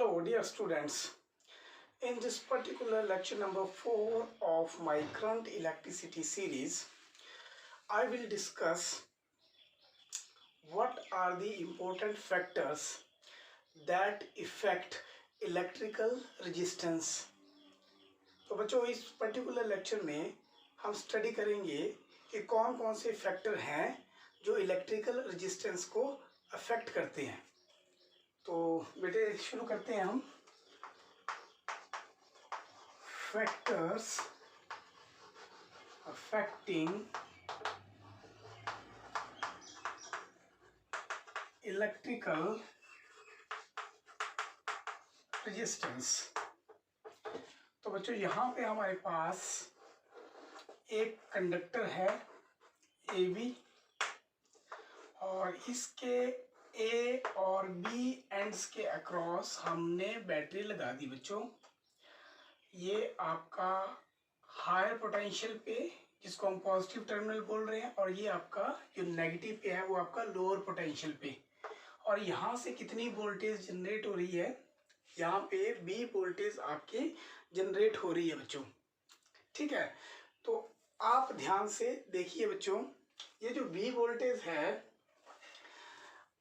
Hello dear students, in this particular lecture number 4 of my current electricity series, I will discuss what are the important factors that affect electrical resistance. तो बच्चों इस particular lecture में हम study करेंगे कि कौन कौन से फैक्टर हैं जो इलेक्ट्रिकल रेजिस्टेंस को अफेक्ट करते हैं। तो बेटे शुरू करते हैं हम। Factors affecting electrical resistance. तो बच्चों यहाँ पे हमारे पास एक कंडक्टर है AB और इसके A और B एंड्स के अक्रॉस हमने बैटरी लगा दी बच्चों। ये आपका हायर पोटेंशियल पे जिसको हम पॉजिटिव टर्मिनल बोल रहे हैं, और ये आपका जो नेगेटिव पे है वो आपका लोअर पोटेंशियल पे। और यहाँ से कितनी वोल्टेज जनरेट हो रही है, यहाँ पे B वोल्टेज आपकी जनरेट हो रही है बच्चों। ठीक है, तो आप ध्यान से देखिए बच्चों, ये जो B वोल्टेज है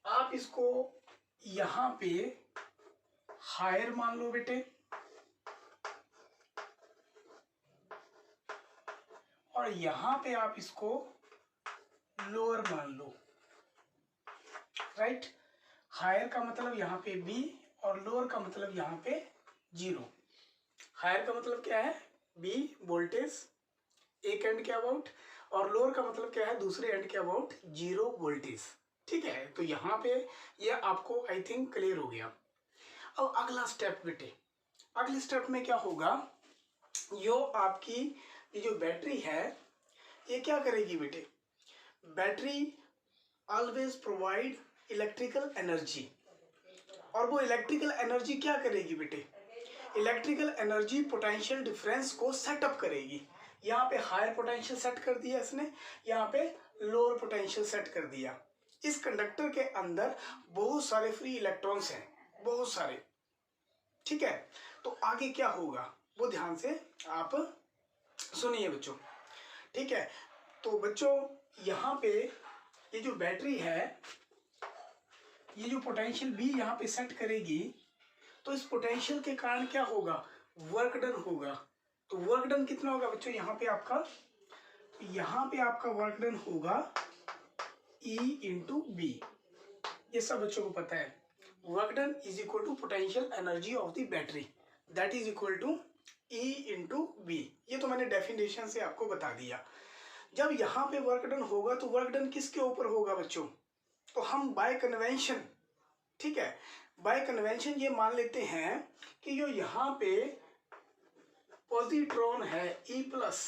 आप इसको यहाँ पे हायर मान लो बेटे, और यहाँ पे आप इसको लोअर मान लो। राइट, हायर का मतलब यहाँ पे B और लोअर का मतलब यहाँ पे 0। हायर का मतलब क्या है, B वोल्टेज एक एंड के अबाउट, और लोअर का मतलब क्या है, दूसरे एंड के अबाउट 0 वोल्टेज। ठीक है, तो यहाँ पे ये आपको आई थिंक क्लियर हो गया। अब अगला स्टेप बेटे, अगले स्टेप में क्या होगा, यो आपकी ये जो बैटरी है ये क्या करेगी बेटे, battery always provide electrical energy. और वो इलेक्ट्रिकल एनर्जी क्या करेगी बेटे, इलेक्ट्रिकल एनर्जी पोटेंशियल डिफरेंस को सेटअप करेगी। यहाँ पे हायर पोटेंशियल सेट कर दिया इसने, यहाँ पे लोअर पोटेंशियल सेट कर दिया। इस कंडक्टर के अंदर बहुत सारे फ्री इलेक्ट्रॉन्स हैं, बहुत सारे। ठीक है, तो आगे क्या होगा वो ध्यान से आप सुनिए बच्चों। ठीक है, तो बच्चों यहाँ पे ये जो बैटरी है, ये जो पोटेंशियल भी यहाँ पे सेट करेगी, तो इस पोटेंशियल के कारण क्या होगा, वर्क डन होगा। तो वर्क डन कितना होगा बच्चों यहाँ पे आपका, तो यहाँ पे आपका वर्क डन होगा E इंटू बी। ये सब बच्चों को पता है, work done is equal to potential energy of the battery, that is equal to E into B. ये तो मैंने डेफिनेशन से आपको बता दिया। जब यहाँ पे वर्क डन होगा तो वर्क डन किसके ऊपर होगा बच्चों, तो हम बाय कन्वेंशन, ठीक है, बाय कन्वेंशन ये मान लेते हैं कि जो यहाँ पे पॉजिट्रॉन है E प्लस,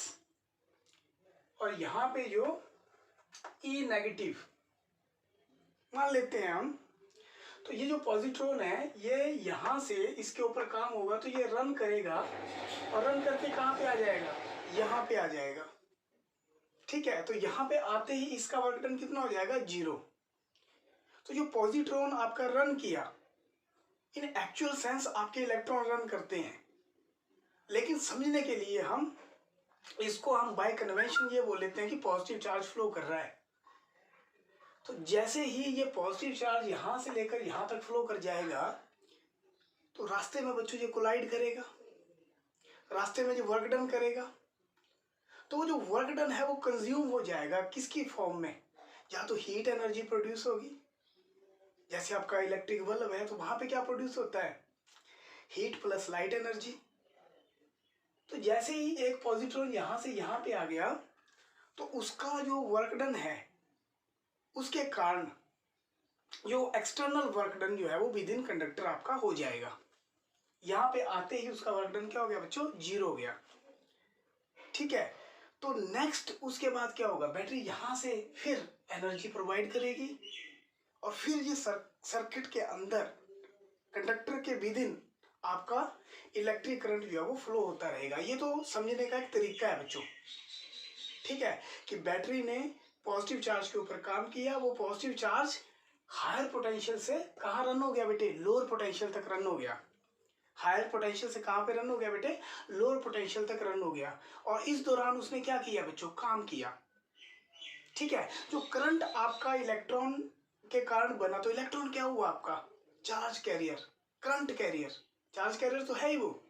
और यहाँ पे जो E नेगेटिव मान लेते हैं हम, तो ये जो पॉजिट्रॉन है ये यहाँ से इसके ऊपर काम होगा तो ये रन करेगा, और रन करके कहाँ पे आ जाएगा, यहाँ पे आ जाएगा। ठीक है, तो यहाँ पे आते ही इसका वर्क डन कितना हो जाएगा, 0। तो जो पॉजिट्रॉन आपका रन किया, इन एक्चुअल सेंस आपके इलेक्ट्रॉन रन करते हैं, लेकिन समझने के लिए हम इसको हम बाय कन्वेंशन ये बोल लेते हैं कि पॉजिटिव चार्ज फ्लो कर रहा है। तो जैसे ही ये पॉजिटिव चार्ज यहाँ से लेकर यहाँ तक फ्लो कर जाएगा, तो रास्ते में बच्चों ये कोलाइड करेगा, रास्ते में जो वर्क डन करेगा, तो वो जो वर्क डन है वो कंज्यूम हो जाएगा किसकी फॉर्म में, या तो हीट एनर्जी प्रोड्यूस होगी। जैसे आपका इलेक्ट्रिक बल्ब है तो वहां पे क्या प्रोड्यूस होता है, हीट प्लस लाइट एनर्जी। तो जैसे ही एक पॉजिट्रॉन यहाँ से यहाँ पे आ गया, तो उसका जो वर्क डन है उसके कारण जो एक्सटर्नल वर्क डन जो है वो विद इन कंडक्टर आपका हो जाएगा। यहाँ पे आते ही उसका वर्क डन क्या हो गया बच्चों, 0 हो गया। ठीक है, तो नेक्स्ट उसके बाद क्या होगा, बैटरी यहाँ से फिर एनर्जी प्रोवाइड करेगी, और फिर ये सर्किट के अंदर कंडक्टर के विद इन आपका इलेक्ट्रिक करंट जो है वो फ्लो होता रहेगा। ये तो समझने का एक तरीका है बच्चों। ठीक है, कि बैटरी ने पॉजिटिव चार्ज के ऊपर काम किया, वो पॉजिटिव चार्ज हायर पोटेंशियल से कहाँ रन हो गया बेटे, लोअर पोटेंशियल तक रन हो गया। हायर पोटेंशियल से कहाँ पे रन हो गया बेटे, लोअर पोटेंशियल तक रन हो गया, और इस दौरान उसने क्या किया बच्चों, काम किया। ठीक है, जो करंट आपका इलेक्ट्रॉन के कारण बना, तो इलेक्ट्रॉन क्या हुआ आपका, charge carrier, current carrier, charge carrier तो है ही वो,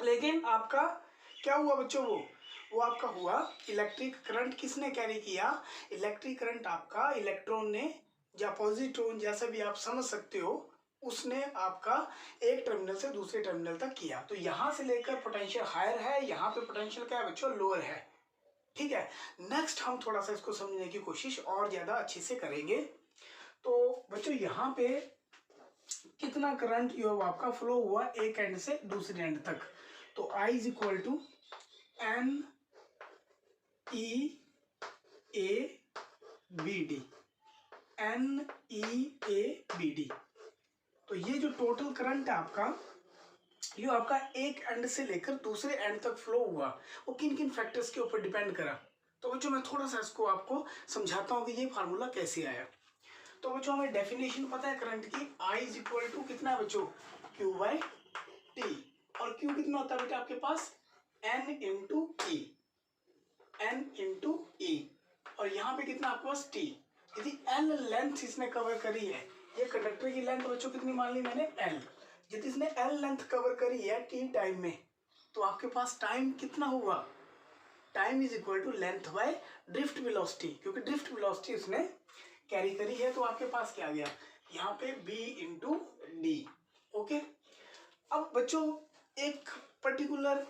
लेकिन आपका क्या हुआ बच्चों, वो आपका हुआ इलेक्ट्रिक करंट। किसने कैरी किया, इलेक्ट्रिक करंट आपका इलेक्ट्रॉन ने, या पॉजिट्रॉन जैसा भी आप समझ सकते हो, उसने आपका एक टर्मिनल से दूसरे टर्मिनल तक किया। तो यहां से लेकर पोटेंशियल हायर है, यहाँ पे पोटेंशियल क्या है बच्चों, लोअर है। ठीक है, नेक्स्ट हम थोड़ा सा इसको समझने की कोशिश और ज्यादा अच्छे से करेंगे। तो बच्चों यहाँ पे कितना करंट जो आपका फ्लो हुआ एक एंड से दूसरे एंड तक, तो I is equal to N E A B D, N E A B D. तो ये जो टोटल करंट है आपका, ये आपका एक एंड से लेकर दूसरे एंड तक फ्लो हुआ, वो किन किन फैक्टर्स के ऊपर डिपेंड करा। तो बच्चों मैं थोड़ा सा इसको आपको समझाता हूँ कि ये फार्मूला कैसे आया। तो बच्चों हमें डेफिनेशन पता है करंट की, I इज इक्वल टू कितना है बच्चों, Q बाई टी, और Q कितना होता है बेटा आपके पास, N इंटू ई, N इंटू ई, और यहाँ पे कितना आपके पास T। यदि L लेंथ इसने कवर करी है, ये कंडक्टर की लेंथ बच्चों कितनी मान ली मैंने, L, यदि इसने L लेंथ कवर करी है T टाइम में, तो आपके पास टाइम कितना हुआ, time is equal to length by drift velocity, क्योंकि ड्रिफ्ट वेलोसिटी उसने कैरी करी है, तो आपके पास क्या आ गया यहाँ पे B इंटू डी। ओके, अब बच्चों एक पर्टिकुलर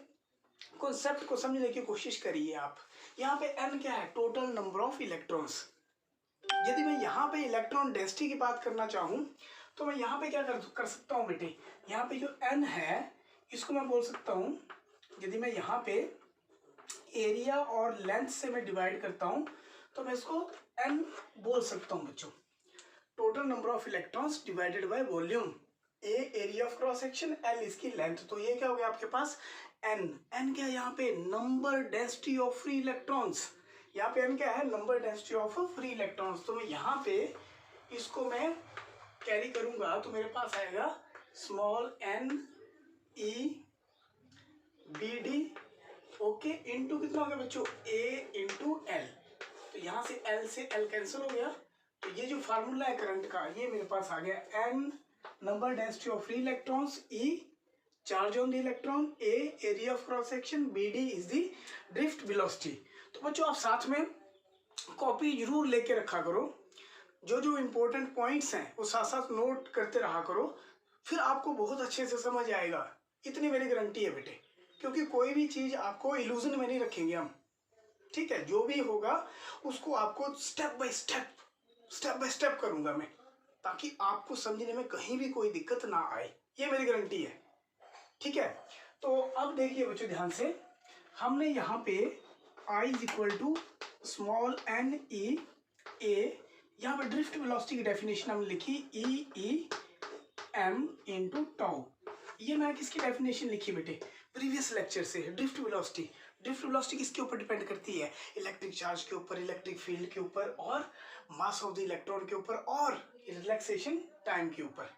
कॉन्सेप्ट को समझने की कोशिश करिए आप। यहाँ पे N क्या है, टोटल नंबर ऑफ इलेक्ट्रॉन्स। यदि मैं यहाँ पे इलेक्ट्रॉन डेंसिटी की बात करना चाहूँ, तो मैं यहाँ पे क्या कर सकता हूँ बेटे, यहाँ पे जो N है इसको मैं बोल सकता हूँ, यदि मैं यहाँ पे एरिया और लेंथ से मैं डिवाइड करता हूँ, तो मैं इसको N बोल सकता हूँ बच्चों, total number of electrons divided by volume, A area of cross section, L इसकी लेंथ। तो ये क्या हो गया आपके पास N, N क्या है यहाँ पे, number density of free electrons, यहाँ पे N क्या है, number density of free electrons. तो मैं यहाँ पे इसको मैं कैरी करूंगा, तो मेरे पास आएगा small n e B D, okay, into कितना हो गया बच्चों, a इंटू एल। तो यहाँ से L से L कैंसिल हो गया, तो ये जो फार्मूला है करंट का, ये मेरे पास आ गया, N number density of free electrons, E charge on the electron, A area of cross section, BD is the drift velocity. तो बच्चों आप साथ में कॉपी जरूर लेके रखा करो, जो जो इम्पोर्टेंट पॉइंट्स हैं वो साथ साथ नोट करते रहा करो, फिर आपको बहुत अच्छे से समझ आएगा, इतनी मेरी गारंटी है बेटे, क्योंकि कोई भी चीज़ आपको इल्यूजन में नहीं रखेंगे हम। ठीक है, जो भी होगा उसको आपको स्टेप बाय स्टेप करूंगा मैं, ताकि आपको समझने में कहीं भी कोई दिक्कत ना आए, ये मेरी गारंटी है। ठीक है, तो अब देखिए बच्चों ध्यान से, हमने यहाँ पे I is equal to small n e a, यहाँ पे ड्रिफ्ट वेलोसिटी की डेफिनेशन हमने लिखी E m इंटू टाउ। ये मैंने किसकी डेफिनेशन लिखी बेटे, प्रीवियस लेक्चर से, ड्रिफ्ट वेलोसिटी। ड्रिफ्ट वेलोसिटी किसके ऊपर डिपेंड करती है, इलेक्ट्रिक चार्ज के ऊपर, इलेक्ट्रिक फील्ड के ऊपर, और मास ऑफ द इलेक्ट्रॉन के ऊपर, और रिलैक्सेशन टाइम के ऊपर।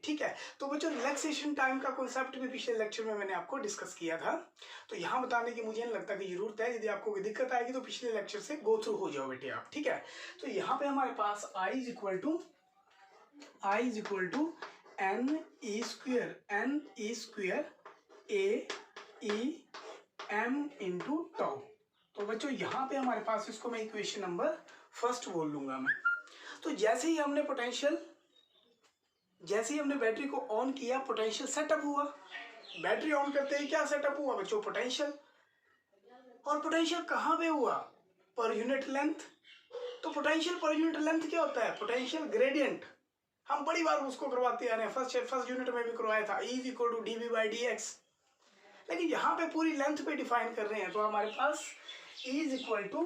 ठीक है, तो बच्चों रिलैक्सेशन टाइम का कॉन्सेप्ट भी पिछले लेक्चर में मैंने आपको डिस्कस किया था, तो यहाँ बताने की मुझे नहीं लगता कि जरूरत है, यदि आपको कोई दिक्कत आएगी तो पिछले लेक्चर से गो थ्रू हो जाओ बेटे आप। ठीक है, तो यहाँ पे हमारे पास I is equal to n e square a e m into tau. तो बच्चों यहाँ पे हमारे पास, इसको मैं इक्वेशन नंबर फर्स्ट बोल लूंगा मैं। तो जैसे ही हमने बैटरी को ऑन किया, पोटेंशियल सेटअप हुआ। बैटरी ऑन करते ही क्या सेटअप हुआ बच्चों, पोटेंशियल। और पोटेंशियल कहाँ पे हुआ, पर यूनिट लेंथ। तो पोटेंशियल पर यूनिट लेंथ क्या होता है, पोटेंशियल ग्रेडियंट। हम बड़ी बार उसको करवाते आ रहे हैं, फर्स्ट यूनिट में भी करवाया था, E is equal to dV by dx। लेकिन यहाँ पे पूरी लेंथ पे डिफाइन कर रहे हैं, तो हमारे पास E इज इक्वल टू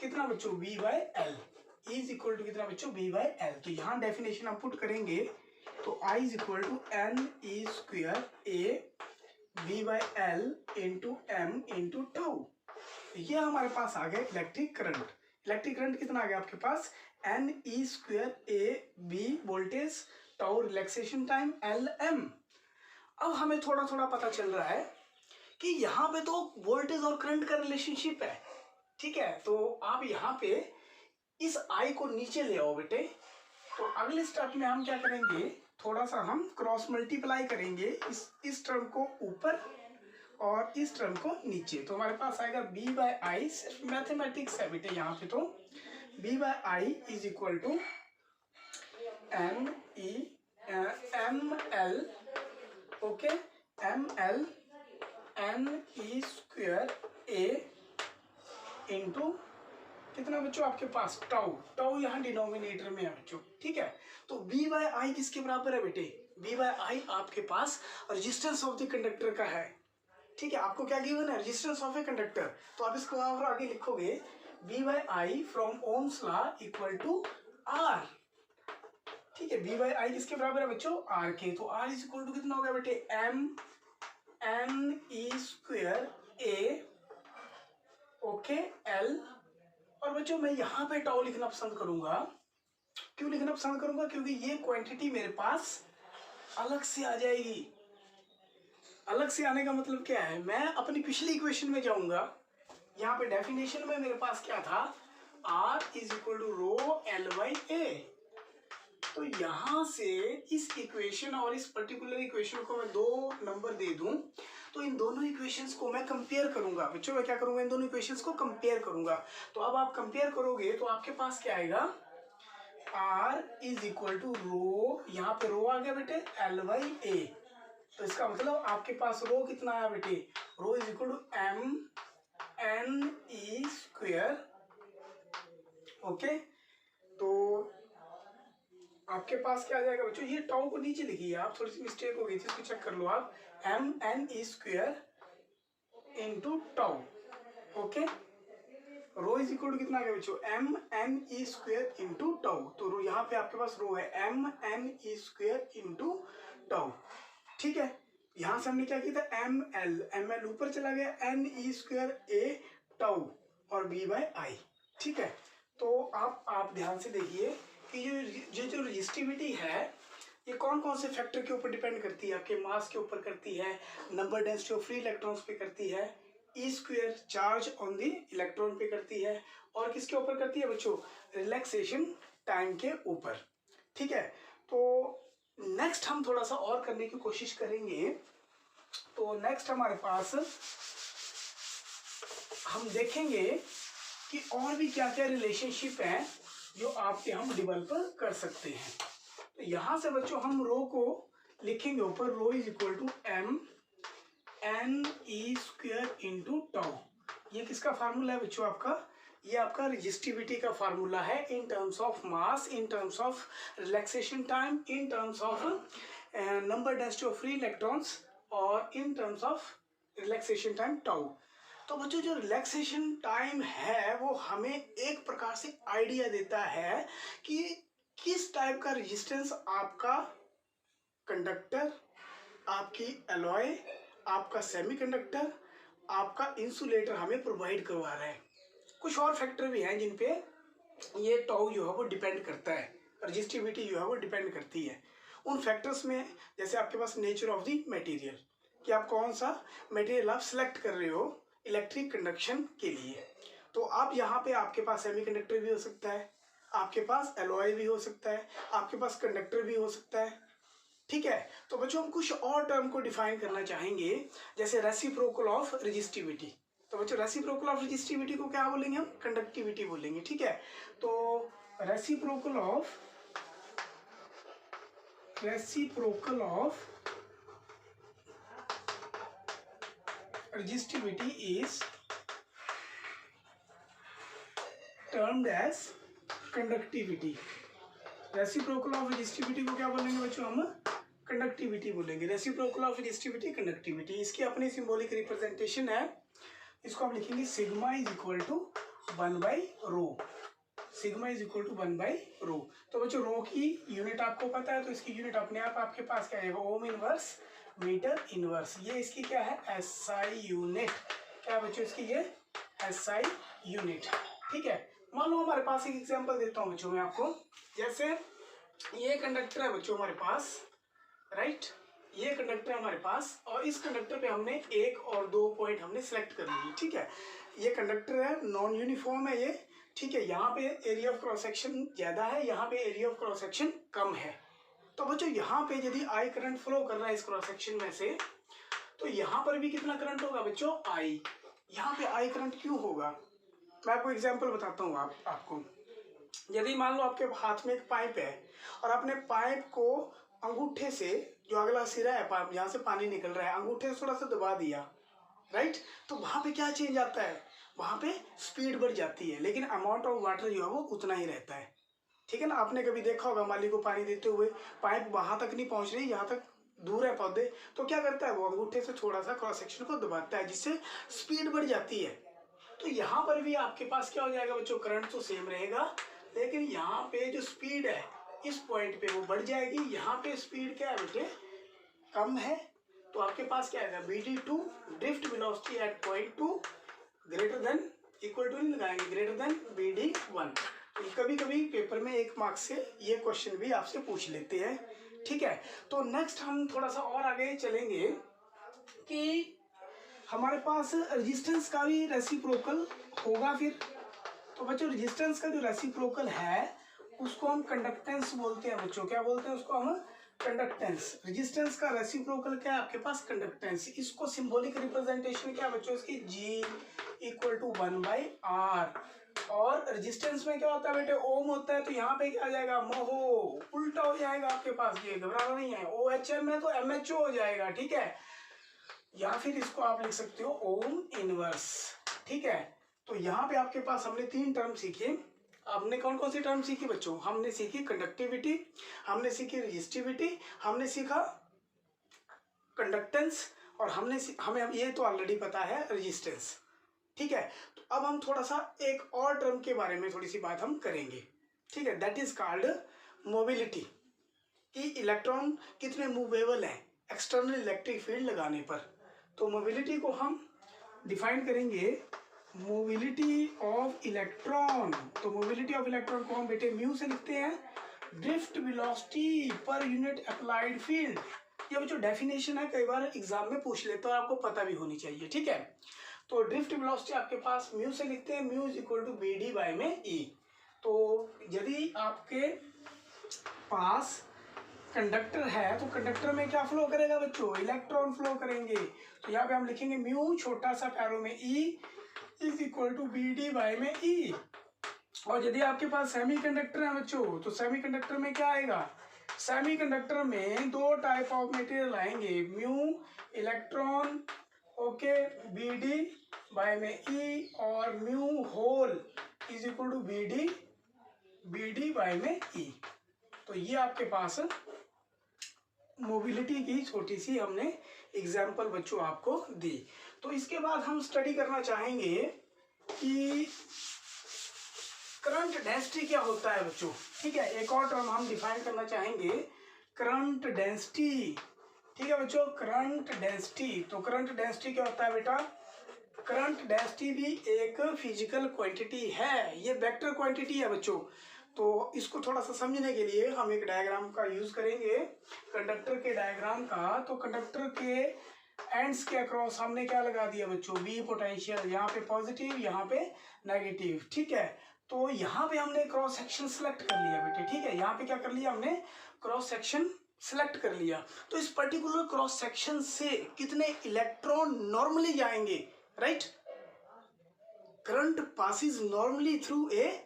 कितना बच्चों, V by L. E is equal to कितना बच्चों, V बाई एल। तो यहाँ डेफिनेशन हम पुट करेंगे, तो I is equal to n e square a V by L into m into tau. ये हमारे पास आ गया इलेक्ट्रिक करंट। इलेक्ट्रिक करंट कितना आ गया आपके पास, n e square a b voltage, tau relaxation time, L m। अब हमें थोड़ा थोड़ा पता चल रहा है कि यहाँ पे तो वोल्टेज और करंट का रिलेशनशिप है, ठीक है। तो आप यहाँ पे इस आई को नीचे ले आओ बेटे। तो अगले स्टेप में हम क्या करेंगे, थोड़ा सा हम क्रॉस मल्टीप्लाई करेंगे इस टर्म को ऊपर और इस टर्म को नीचे। तो हमारे पास आएगा बी बाय आई, सिर्फ मैथमेटिक्स है बेटे यहाँ पे। तो B by I is equal to M L, okay, M L N E square A into कितना बच्चों आपके पास, टाउ। टाउ यहाँ डिनोमिनेटर में है बच्चों, ठीक है। तो बी बाय आई किसके बराबर है बेटे, बी बाय आई आपके पास रेजिस्टेंस ऑफ द कंडक्टर का है, ठीक है। आपको क्या गिवन है, रेजिस्टेंस ऑफ ए कंडक्टर। तो आप इसको और आगे लिखोगे B by I from Ohm's law equal to R, ठीक है। बी बाय आई किसके बराबर है बच्चों, आर के। तो आर इज इक्वल टू कितना हो गया बेटे, एम एन ई स्क्वेयर ए, ओके, एल। और बच्चों मैं यहाँ पे टाउ लिखना पसंद करूंगा। क्यों लिखना पसंद करूंगा, क्योंकि ये क्वांटिटी मेरे पास अलग से आ जाएगी। अलग से आने का मतलब क्या है, मैं अपनी पिछली इक्वेशन में जाऊंगा। यहाँ पे डेफिनेशन में मेरे पास क्या था, R is equal to rho L by A. तो यहाँ से इस इक्वेशन और इस पर्टिकुलर इक्वेशन को मैं 2 नंबर दे दूं, तो इन दोनों इक्वेशंस को मैं कंपेयर करूंगा बच्चों। मैं क्या करूंगा, इन दोनों इक्वेशंस को कंपेयर करूंगा। तो अब आप कंपेयर करोगे तो आपके पास क्या आएगा, R इज इक्वल टू रो, यहाँ पे रो आ गया बेटे एल बाई ए। तो इसका मतलब आपके पास रो कितना आया बेटे, rho is equal to m N E square, okay. तो आपके पास क्या आ जाएगा बच्चों, ये टाउ को नीचे लिखिए आप, थोड़ी सी मिस्टेक हो गई थी, इसको चेक कर लो आप। M N E square into tau, okay. Rho is equal to कितना आ गया बच्चों, M N E square into tau. तो रो यहाँ पे आपके पास रो है M N E square into tau, ठीक है। यहाँ से हमने क्या किया था, एम एल ऊपर चला गया, एन ई स्क्वेयर ए टाउ और बी बाय आई, ठीक है। तो आप ध्यान से देखिए कि ये जो रेजिस्टिविटी है ये कौन कौन से फैक्टर के ऊपर डिपेंड करती है, आपके मास के ऊपर करती है, number density of free electrons पे करती है, e square charge on the electron पे करती है, और किसके ऊपर करती है बच्चों, रिलैक्सेशन टाइम के ऊपर, ठीक है। तो नेक्स्ट हम थोड़ा सा और करने की कोशिश करेंगे। तो नेक्स्ट हमारे पास हम देखेंगे कि और भी क्या क्या रिलेशनशिप है जो आपके हम डेवलप कर सकते हैं। तो यहाँ से बच्चों हम रो को लिखेंगे ऊपर, rho is equal to m N E square into tau. ये किसका फार्मूला है बच्चों आपका, ये आपका रेजिस्टिविटी का फार्मूला है in terms of mass, in terms of relaxation time, in terms of number density of free electrons और in terms of relaxation time tau. तो बच्चों जो रिलैक्सेशन टाइम है वो हमें एक प्रकार से आइडिया देता है कि किस टाइप का रेजिस्टेंस आपका कंडक्टर, आपकी एलॉय, आपका सेमीकंडक्टर, आपका इंसुलेटर हमें प्रोवाइड करवा रहा है। कुछ और फैक्टर भी हैं जिन पे ये टाउ जो है वो डिपेंड करता है, रेजिस्टिविटी जो है वो डिपेंड करती है। उन फैक्टर्स में जैसे आपके पास नेचर ऑफ द मटेरियल, कि आप कौन सा मटेरियल आप सिलेक्ट कर रहे हो इलेक्ट्रिक कंडक्शन के लिए। तो आप यहाँ पे आपके पास सेमीकंडक्टर भी हो सकता है, आपके पास एलॉय भी हो सकता है, आपके पास कंडक्टर भी हो सकता है, ठीक है। तो बच्चों हम कुछ और टर्म को डिफाइन करना चाहेंगे, जैसे रेसिप्रोकल ऑफ रेजिस्टिविटी। तो बच्चों रेसिप्रोकल ऑफ रेजिस्टिविटी को क्या बोलेंगे हम, कंडक्टिविटी बोलेंगे, ठीक है। तो reciprocal of resistivity is termed as conductivity। Reciprocal of resistivity को क्या बोलेंगे बच्चों हम, कंडक्टिविटी बोलेंगे। रेसिप्रोकल ऑफ रेजिस्टिविटी कंडक्टिविटी, इसकी अपनी सिंबॉलिक रिप्रेजेंटेशन है। इसको हम लिखेंगे sigma is equal to 1 by rho, sigma is equal to 1 by rho. तो बच्चों रो की यूनिट आपको पता है, तो इसकी यूनिट अपने आप आपके पास क्या आएगा, ओम इनवर्स मीटर इनवर्स। ये इसकी क्या है, एसआई यूनिट। क्या बच्चों इसकी ये एसआई यूनिट, ठीक है। मान लो हमारे पास एक एग्जांपल देता हूँ बच्चों मैं आपको, जैसे ये कंडक्टर है बच्चों हमारे पास, राइट। ये कंडक्टर है हमारे पास, और इस कंडक्टर पे हमने 1 और 2 पॉइंट हमने सेलेक्ट कर लिए, ठीक है। ये कंडक्टर है, नॉन यूनिफॉर्म है ये, ठीक है। यहाँ पे एरिया ऑफ क्रॉस सेक्शन ज़्यादा है, यहाँ पे एरिया ऑफ क्रॉस सेक्शन कम है। तो बच्चों यहाँ पे यदि आई करंट फ्लो कर रहा है इस क्रॉस सेक्शन में से, तो यहाँ पर भी कितना करंट होगा बच्चों, आई। यहाँ पे आई करंट क्यों होगा, मैं आपको एग्जांपल बताता हूँ आपको। यदि मान लो आपके हाथ में एक पाइप है और आपने पाइप को अंगूठे से, जो अगला सिरा है पाइप जहाँ से पानी निकल रहा है, अंगूठे से थोड़ा सा दबा दिया, राइट, तो वहाँ पे क्या चेंज आता है, वहाँ पे स्पीड बढ़ जाती है, लेकिन अमाउंट ऑफ वाटर जो है वो उतना ही रहता है, ठीक है ना। आपने कभी देखा होगा माली को पानी देते हुए पाइप वहाँ तक नहीं पहुँच रही, यहाँ तक दूर है पौधे, तो क्या करता है वो अंगूठे से थोड़ा सा क्रॉस सेक्शन को दबाता है, जिससे स्पीड बढ़ जाती है। तो यहाँ पर भी आपके पास क्या हो जाएगा बच्चों, करंट तो सेम रहेगा, लेकिन यहाँ पे जो स्पीड है इस पॉइंट पे वो बढ़ जाएगी, यहाँ पे स्पीड क्या है बेटे, कम है। तो आपके पास क्या आएगा, BD2 drift velocity at point 2 greater than, equal to नहीं लगाएंगे, ग्रेटर देन BD1। तो कभी कभी पेपर में 1 मार्क्स से ये क्वेश्चन भी आपसे पूछ लेते हैं, ठीक है। तो नेक्स्ट हम थोड़ा सा और आगे चलेंगे कि हमारे पास रेजिस्टेंस का भी रेसिप्रोकल होगा फिर। तो बच्चों रेजिस्टेंस का जो रेसिप्रोकल है उसको हम कंडक्टेंस बोलते हैं बच्चों, क्या बोलते हैं उसको हम, कंडक्टेंस। रेजिस्टेंस का रेसिप्रोकल क्या है आपके पास, कंडक्टेंस। इसको सिंबॉलिक रिप्रेजेंटेशन क्या बच्चों इसकी, G इक्वल टू 1/R। और रेजिस्टेंस में क्या होता है बेटे, ओम होता है, तो यहाँ पे क्या आ जाएगा, मोहो, उल्टा हो जाएगा आपके पास, ये घबराना नहीं है, OHM है तो MHO हो जाएगा, ठीक है। या फिर इसको आप लिख सकते हो ओम इनवर्स, ठीक है। तो यहाँ पे आपके पास हमने 3 टर्म सीखे। हमने कौन कौन सी टर्म सीखी बच्चों, हमने सीखी कंडक्टिविटी, हमने सीखी रेजिस्टिविटी, हमने सीखा कंडक्टेंस, और हमें ये तो ऑलरेडी पता है रेजिस्टेंस, ठीक है। तो अब हम थोड़ा सा एक और टर्म के बारे में थोड़ी सी बात हम करेंगे, ठीक है। दैट इज कॉल्ड मोबिलिटी, कि इलेक्ट्रॉन कितने मूवेबल हैं एक्सटर्नल इलेक्ट्रिक फील्ड लगाने पर। तो मोबिलिटी को हम डिफाइन करेंगे, मोबिलिटी ऑफ इलेक्ट्रॉन। तो मोबिलिटी ऑफ इलेक्ट्रॉन को हम बेटे म्यू से लिखते हैं, drift velocity per unit applied field. ये बच्चों डेफिनेशन है, कई बार एग्जाम में पूछ लेते हो, आपको पता भी होनी चाहिए, ठीक है। तो ड्रिफ्ट वेलोसिटी आपके पास म्यू से लिखते हैं, mu is equal to BD/E। तो यदि आपके पास कंडक्टर है तो कंडक्टर में क्या फ्लो करेगा बच्चों, इलेक्ट्रॉन फ्लो करेंगे। तो यहाँ पे हम लिखेंगे म्यू छोटा सा पैरों में E is equal to BD/E। और यदि आपके पास सेमी कंडक्टर है बच्चों, तो सेमी कंडक्टर में क्या आएगा, सेमी कंडक्टर में 2 टाइप ऑफ मटेरियल आएंगे, म्यू इलेक्ट्रॉन, ओके, BD/E, और mu hole is equal to BD/E। तो ये आपके पास मोबिलिटी की छोटी सी हमने एग्जाम्पल बच्चों आपको दी। तो इसके बाद हम स्टडी करना चाहेंगे कि करंट डेंसिटी क्या होता है बच्चों, ठीक है। एक और टर्म हम डिफाइन करना चाहेंगे, करंट डेंसिटी, ठीक है बच्चों, करंट डेंसिटी। तो करंट डेंसिटी क्या होता है बेटा, करंट डेंसिटी भी एक फिजिकल क्वांटिटी है, ये वेक्टर क्वांटिटी है बच्चों। तो इसको थोड़ा सा समझने के लिए हम एक डायग्राम का यूज करेंगे, कंडक्टर के डायग्राम का। तो कंडक्टर के एंड्स के अक्रॉस हमने क्या लगा दिया बच्चों, बी पोटेंशियल, यहाँ पे पॉजिटिव, यहाँ पे नेगेटिव, ठीक है। तो यहाँ पे हमने क्रॉस सेक्शन सेलेक्ट कर लिया बेटे, ठीक है। यहाँ पे क्या कर लिया हमने, क्रॉस सेक्शन सेलेक्ट कर लिया। तो इस पर्टिकुलर क्रॉस सेक्शन से कितने इलेक्ट्रॉन नॉर्मली जाएंगे, right. Current passes normally through a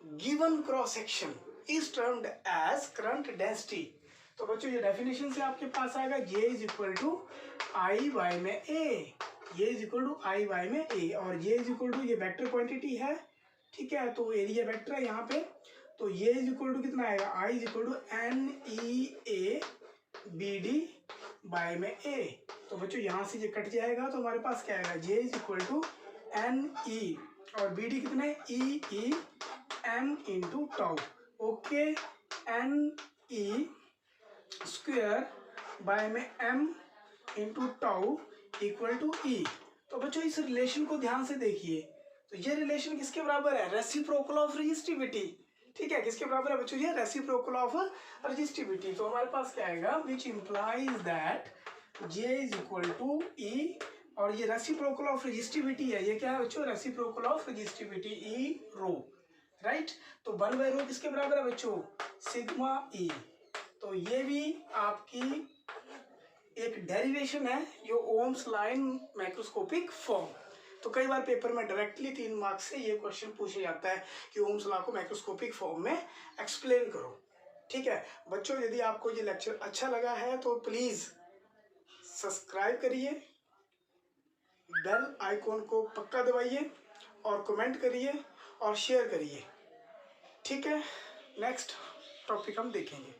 given cross section is termed as current density. तो बच्चों ये डेफिनेशन से आपके पास आएगा, J is equal to I/A, ये इज इक्वल टू I/A, और J इज इक्वल टू, ये वेक्टर क्वांटिटी है, ठीक है। तो एरिया वेक्टर है यहाँ पे, तो ये इज इक्वल टू कितना आएगा, I is equal to NEA BD/A। तो बच्चों यहाँ से ये कट जाएगा, तो हमारे पास क्या आएगा, J is equal to NE, और BD कितने, EM into tau, okay, NE square by में M into tau equal to E। तो बच्चों इस रिलेशन को ध्यान से देखिए, तो ये रिलेशन किसके बराबर है, रेसिप्रोकल ऑफ रेजिस्टिविटी, ठीक है, किसके बराबर है बच्चों ये? Reciprocal of resistivity. तो हमारे पास क्या आएगा? Which implies that J is equal to E, और ये रेसिप्रोकल ऑफ रजिस्टिविटी है, ये क्या है बच्चों? रेसिप्रोकल ऑफ रजिस्टिविटी ई रो, राइट। तो 1/रो किसके बराबर है बच्चों? सिग्मा ई। तो ये भी आपकी एक डेरिवेशन है, जो ओम्स लाइन माइक्रोस्कोपिक फॉर्म। तो कई बार पेपर में डायरेक्टली 3 मार्क्स से ये क्वेश्चन पूछा जाता है कि ओम्स लॉ को माइक्रोस्कोपिक फॉर्म में एक्सप्लेन करो। ठीक है बच्चों, यदि आपको ये लेक्चर अच्छा लगा है तो प्लीज़ सब्सक्राइब करिए, बेल आइकॉन को पक्का दबाइए और कमेंट करिए और शेयर करिए। ठीक है, नेक्स्ट टॉपिक हम देखेंगे।